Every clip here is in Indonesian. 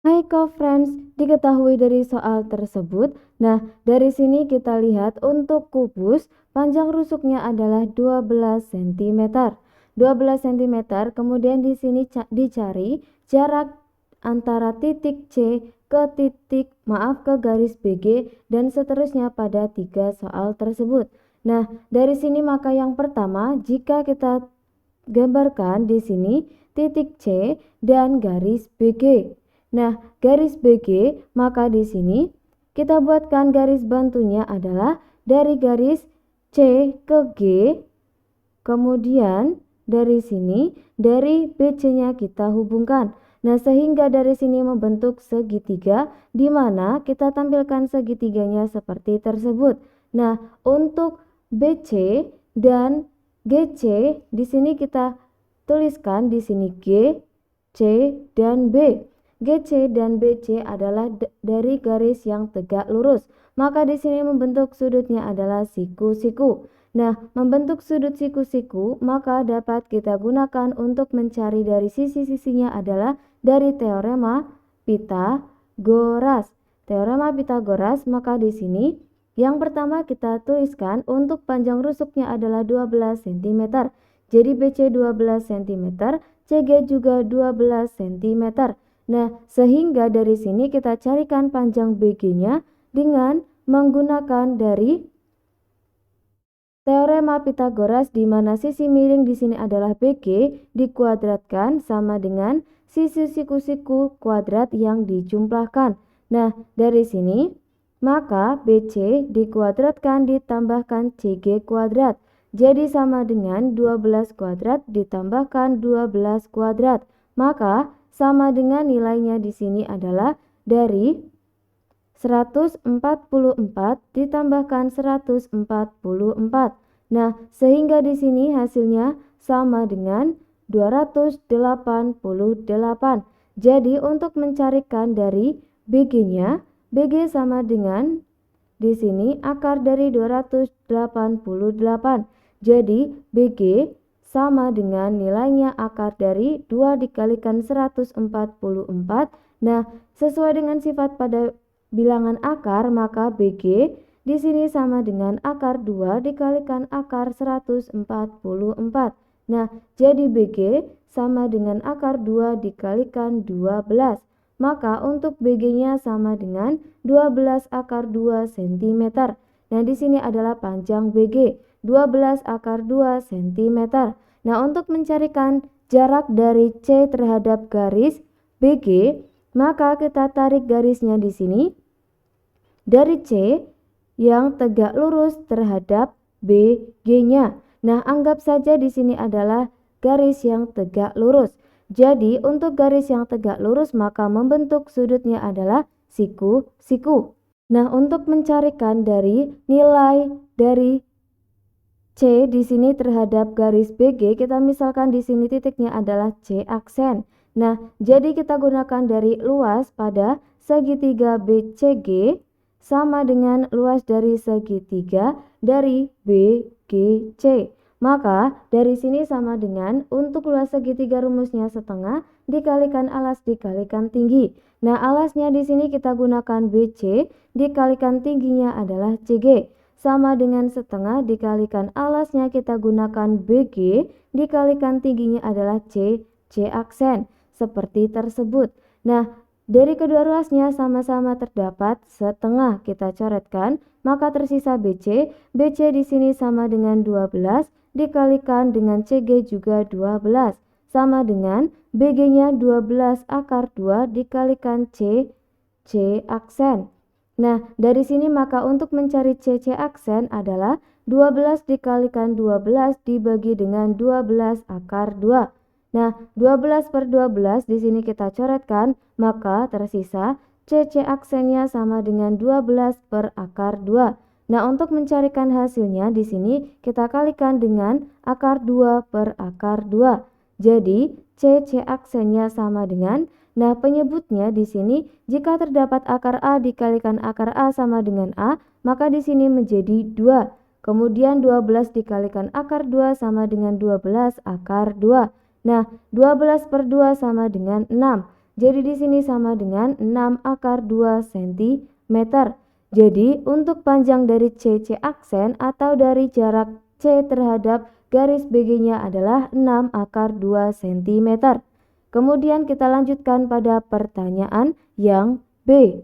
Hai co-friends, diketahui dari soal tersebut. Nah, dari sini kita lihat untuk kubus, panjang rusuknya adalah 12 cm. 12 cm, kemudian di sini dicari jarak antara titik C ke garis BG dan seterusnya pada 3 soal tersebut. Nah, dari sini maka yang pertama, jika kita gambarkan di sini titik C dan garis BG. Nah, garis BG, maka di sini kita buatkan garis bantunya adalah dari garis C ke G, kemudian dari sini dari BC-nya kita hubungkan. Nah, sehingga dari sini membentuk segitiga di mana kita tampilkan segitiganya seperti tersebut. Nah, untuk BC dan GC di sini kita tuliskan di sini G, C, dan B. GC dan BC adalah dari garis yang tegak lurus. Maka di sini membentuk sudutnya adalah siku-siku. Nah, membentuk sudut siku-siku maka dapat kita gunakan untuk mencari dari sisi-sisinya adalah dari teorema Pitagoras. Teorema Pitagoras, maka di sini yang pertama kita tuliskan untuk panjang rusuknya adalah 12 cm. Jadi BC 12 cm, CG juga 12 cm. Nah, sehingga dari sini kita carikan panjang BG-nya dengan menggunakan dari teorema Pitagoras, di mana sisi miring di sini adalah BG dikuadratkan sama dengan sisi siku-siku kuadrat yang dijumlahkan. Nah, dari sini maka BC dikuadratkan ditambahkan CG kuadrat. Jadi sama dengan 12 kuadrat ditambahkan 12 kuadrat. Maka sama dengan nilainya di sini adalah dari 144 ditambahkan 144. Nah, sehingga di sini hasilnya sama dengan 288. Jadi untuk mencarikan dari BG-nya, BG sama dengan di sini akar dari 288. Jadi BG sama dengan nilainya akar dari 2 dikalikan 144. Nah, sesuai dengan sifat pada bilangan akar, maka BG di sini sama dengan akar 2 dikalikan akar 144. Nah, jadi BG sama dengan akar 2 dikalikan 12. Maka untuk BG-nya sama dengan 12 akar 2 cm. Nah, di sini adalah panjang BG, 12 akar 2 cm. Nah, untuk mencarikan jarak dari C terhadap garis BG, maka kita tarik garisnya di sini dari C yang tegak lurus terhadap BG-nya. Nah, anggap saja di sini adalah garis yang tegak lurus. Jadi, untuk garis yang tegak lurus maka membentuk sudutnya adalah siku-siku. Nah, untuk mencarikan dari nilai dari C di sini terhadap garis BG, kita misalkan di sini titiknya adalah C aksen. Nah, jadi kita gunakan dari luas pada segitiga BCG sama dengan luas dari segitiga dari BGC. Maka dari sini sama dengan untuk luas segitiga rumusnya setengah dikalikan alas dikalikan tinggi. Nah, alasnya di sini kita gunakan BC dikalikan tingginya adalah CG. Sama dengan setengah dikalikan alasnya kita gunakan BG dikalikan tingginya adalah C aksen. Seperti tersebut. Nah, dari kedua ruasnya sama-sama terdapat setengah kita coretkan, maka tersisa BC. BC di sini sama dengan 12 dikalikan dengan CG juga 12. Sama dengan BG-nya 12 akar 2 dikalikan C aksen. Nah, dari sini maka untuk mencari C aksen adalah 12 dikalikan 12 dibagi dengan 12 akar 2. Nah, 12 per 12 di sini kita coretkan, maka tersisa C aksennya sama dengan 12 per akar 2. Nah, untuk mencarikan hasilnya di sini kita kalikan dengan akar 2 per akar 2. Jadi, C aksennya sama dengan, nah penyebutnya di sini jika terdapat akar A dikalikan akar A sama dengan A, maka di sini menjadi 2. Kemudian 12 dikalikan akar 2 sama dengan 12 akar 2. Nah, 12 per 2 sama dengan 6. jadi di sini sama dengan 6 akar 2 cm. Jadi untuk panjang dari CC aksen atau dari jarak C terhadap garis BG-nya adalah 6 akar 2 cm. Kemudian kita lanjutkan pada pertanyaan yang B.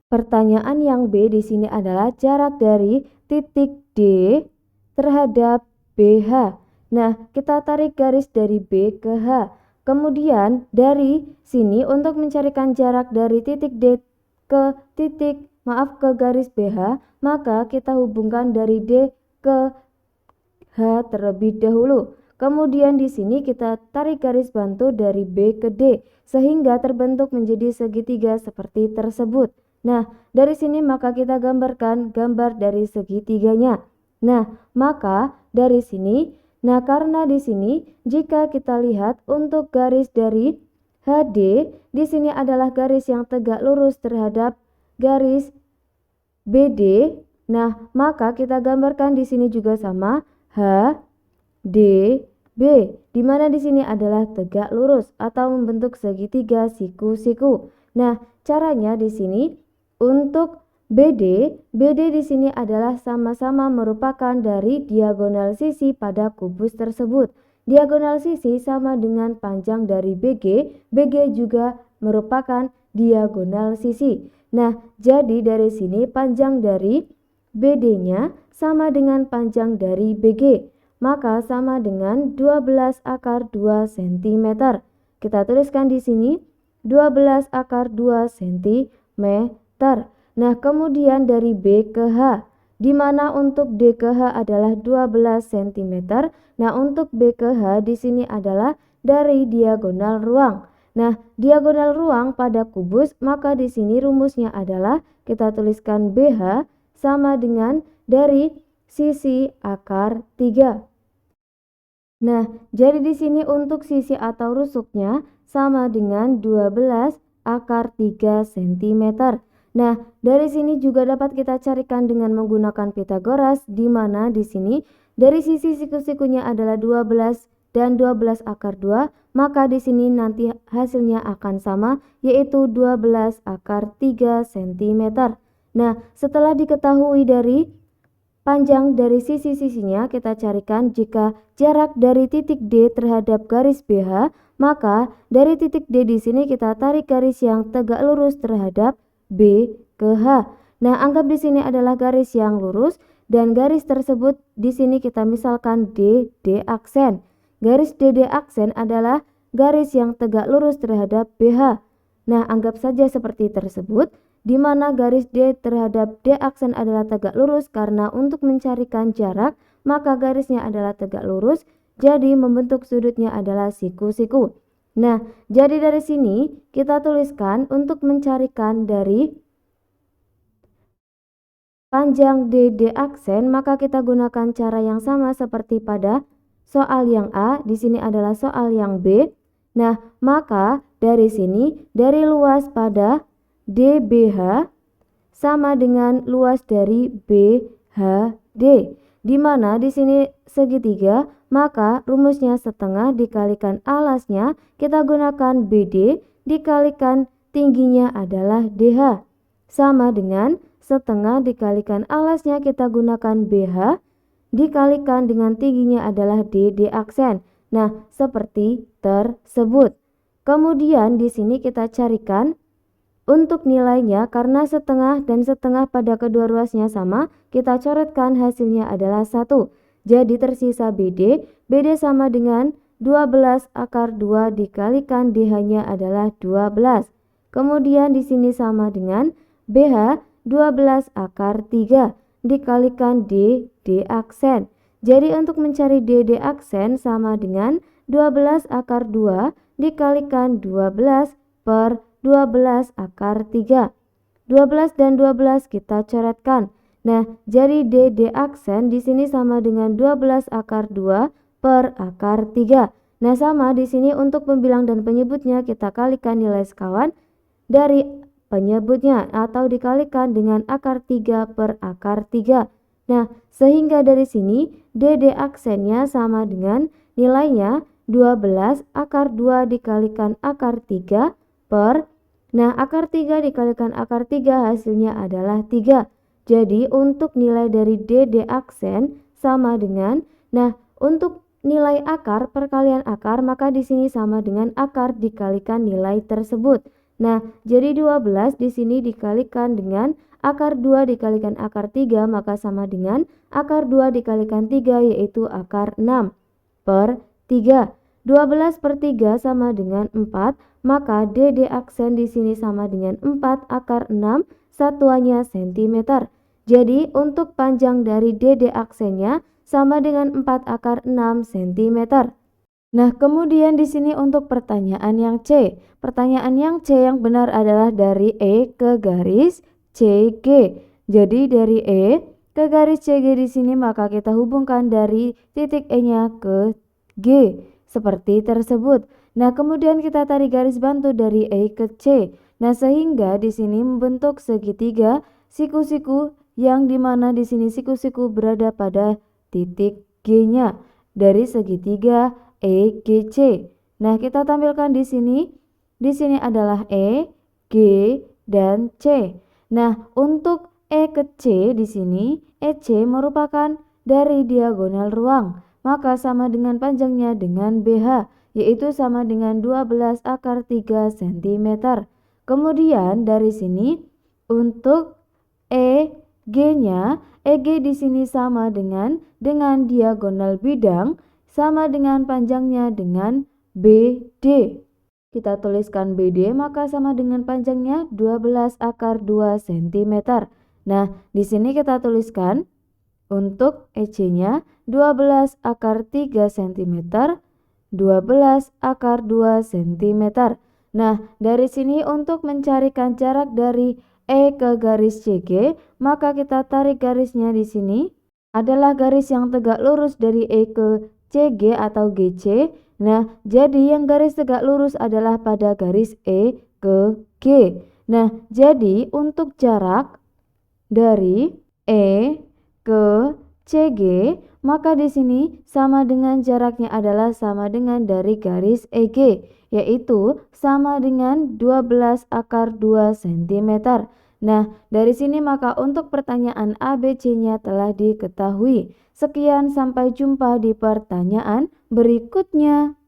Pertanyaan yang B di sini adalah jarak dari titik D terhadap BH. Nah, kita tarik garis dari B ke H. Kemudian dari sini untuk mencarikan jarak dari titik D ke ke garis BH, maka kita hubungkan dari D ke H terlebih dahulu. Kemudian di sini kita tarik garis bantu dari B ke D sehingga terbentuk menjadi segitiga seperti tersebut. Nah, dari sini maka kita gambarkan gambar dari segitiganya. Nah, maka dari sini, karena di sini jika kita lihat untuk garis dari HD di sini adalah garis yang tegak lurus terhadap garis BD. Nah, maka kita gambarkan di sini juga sama H D B, di mana di sini adalah tegak lurus atau membentuk segitiga siku-siku. Nah, caranya di sini untuk BD di sini adalah sama-sama merupakan dari diagonal sisi pada kubus tersebut. Diagonal sisi sama dengan panjang dari BG juga merupakan diagonal sisi. Nah, jadi dari sini panjang dari BD-nya sama dengan panjang dari BG, maka sama dengan 12 akar 2 cm. Kita tuliskan di sini 12 akar 2 cm. Nah, kemudian dari B ke H, di mana untuk D ke H adalah 12 cm. Nah, untuk B ke H di sini adalah dari diagonal ruang. Nah, diagonal ruang pada kubus, maka di sini rumusnya adalah kita tuliskan BH sama dengan dari sisi akar 3. Nah, jadi di sini untuk sisi atau rusuknya sama dengan 12 akar 3 cm. Nah, dari sini juga dapat kita carikan dengan menggunakan Pythagoras, di mana di sini dari sisi siku-sikunya adalah 12 dan 12 akar 2, maka di sini nanti hasilnya akan sama, yaitu 12 akar 3 cm. Nah, setelah diketahui dari panjang dari sisi-sisinya, kita carikan jika jarak dari titik D terhadap garis BH, maka dari titik D di sini kita tarik garis yang tegak lurus terhadap B ke H. Nah, anggap di sini adalah garis yang lurus dan garis tersebut di sini kita misalkan D aksen. Garis DD aksen adalah garis yang tegak lurus terhadap BH. Nah, anggap saja seperti tersebut, di mana garis D terhadap D aksen adalah tegak lurus karena untuk mencarikan jarak, maka garisnya adalah tegak lurus, jadi membentuk sudutnya adalah siku-siku. Nah, jadi dari sini kita tuliskan untuk mencarikan dari panjang DD aksen, maka kita gunakan cara yang sama seperti pada soal yang A, di sini adalah soal yang B. Nah, maka dari sini dari luas pada DBH sama dengan luas dari BHD, di mana di sini segitiga, maka rumusnya setengah dikalikan alasnya, kita gunakan BD dikalikan tingginya adalah DH, sama dengan setengah dikalikan alasnya, kita gunakan BH dikalikan dengan tingginya adalah DD aksen. Nah, seperti tersebut. Kemudian di sini kita carikan untuk nilainya, karena setengah dan setengah pada kedua ruasnya sama, kita coretkan hasilnya adalah 1. Jadi tersisa BD sama dengan 12 akar 2 dikalikan DH-nya adalah 12. Kemudian di sini sama dengan BH 12 akar 3 dikalikan D aksen. Jadi untuk mencari D aksen sama dengan 12 akar 2 dikalikan 12 per 12 akar 3. 12 dan 12 kita coretkan. Nah, jadi D aksen di sini sama dengan 12 akar 2 per akar 3. Nah, sama di sini untuk pembilang dan penyebutnya kita kalikan nilai sekawan dari penyebutnya atau dikalikan dengan akar 3 per akar 3. Nah, sehingga dari sini DD aksennya sama dengan nilainya 12 akar 2 dikalikan akar 3 per. Nah, akar 3 dikalikan akar 3 hasilnya adalah 3. Jadi untuk nilai dari DD aksen sama dengan, nah untuk nilai akar perkalian akar maka di sini sama dengan akar dikalikan nilai tersebut. Nah, jadi 12 di sini dikalikan dengan akar 2 dikalikan akar 3 maka sama dengan akar 2 dikalikan 3 yaitu akar 6 per 3. 12 per 3 sama dengan 4, maka DD aksen di sini sama dengan 4 akar 6 satuannya cm. Jadi untuk panjang dari DD aksennya sama dengan 4 akar 6 cm. Nah, kemudian di sini untuk pertanyaan yang C. Pertanyaan yang C yang benar adalah dari E ke garis CG. Jadi dari E ke garis CG di sini maka kita hubungkan dari titik E-nya ke G seperti tersebut. Nah, kemudian kita tarik garis bantu dari E ke C. Nah, sehingga di sini membentuk segitiga siku-siku yang dimana di sini siku-siku berada pada titik G-nya dari segitiga EGC. Nah, kita tampilkan di sini. Di sini adalah E, G, dan C. Nah, untuk E ke C di sini, EC merupakan dari diagonal ruang. Maka sama dengan panjangnya dengan BH, yaitu sama dengan 12 akar 3 cm. Kemudian dari sini untuk EG-nya, EG di sini sama dengan diagonal bidang sama dengan panjangnya dengan BD. Kita tuliskan BD maka sama dengan panjangnya 12 akar 2 cm. Nah, di sini kita tuliskan untuk EC-nya 12 akar 3 cm, 12 akar 2 cm. Nah, dari sini untuk mencarikan jarak dari E ke garis CG, maka kita tarik garisnya di sini adalah garis yang tegak lurus dari E ke CG atau GC. Nah, jadi yang garis tegak lurus adalah pada garis E ke G. Nah, jadi untuk jarak dari E ke CG, maka di sini sama dengan jaraknya adalah sama dengan dari garis EG, yaitu sama dengan 12 akar 2 cm. Nah, dari sini maka untuk pertanyaan ABC-nya telah diketahui. Sekian, sampai jumpa di pertanyaan berikutnya.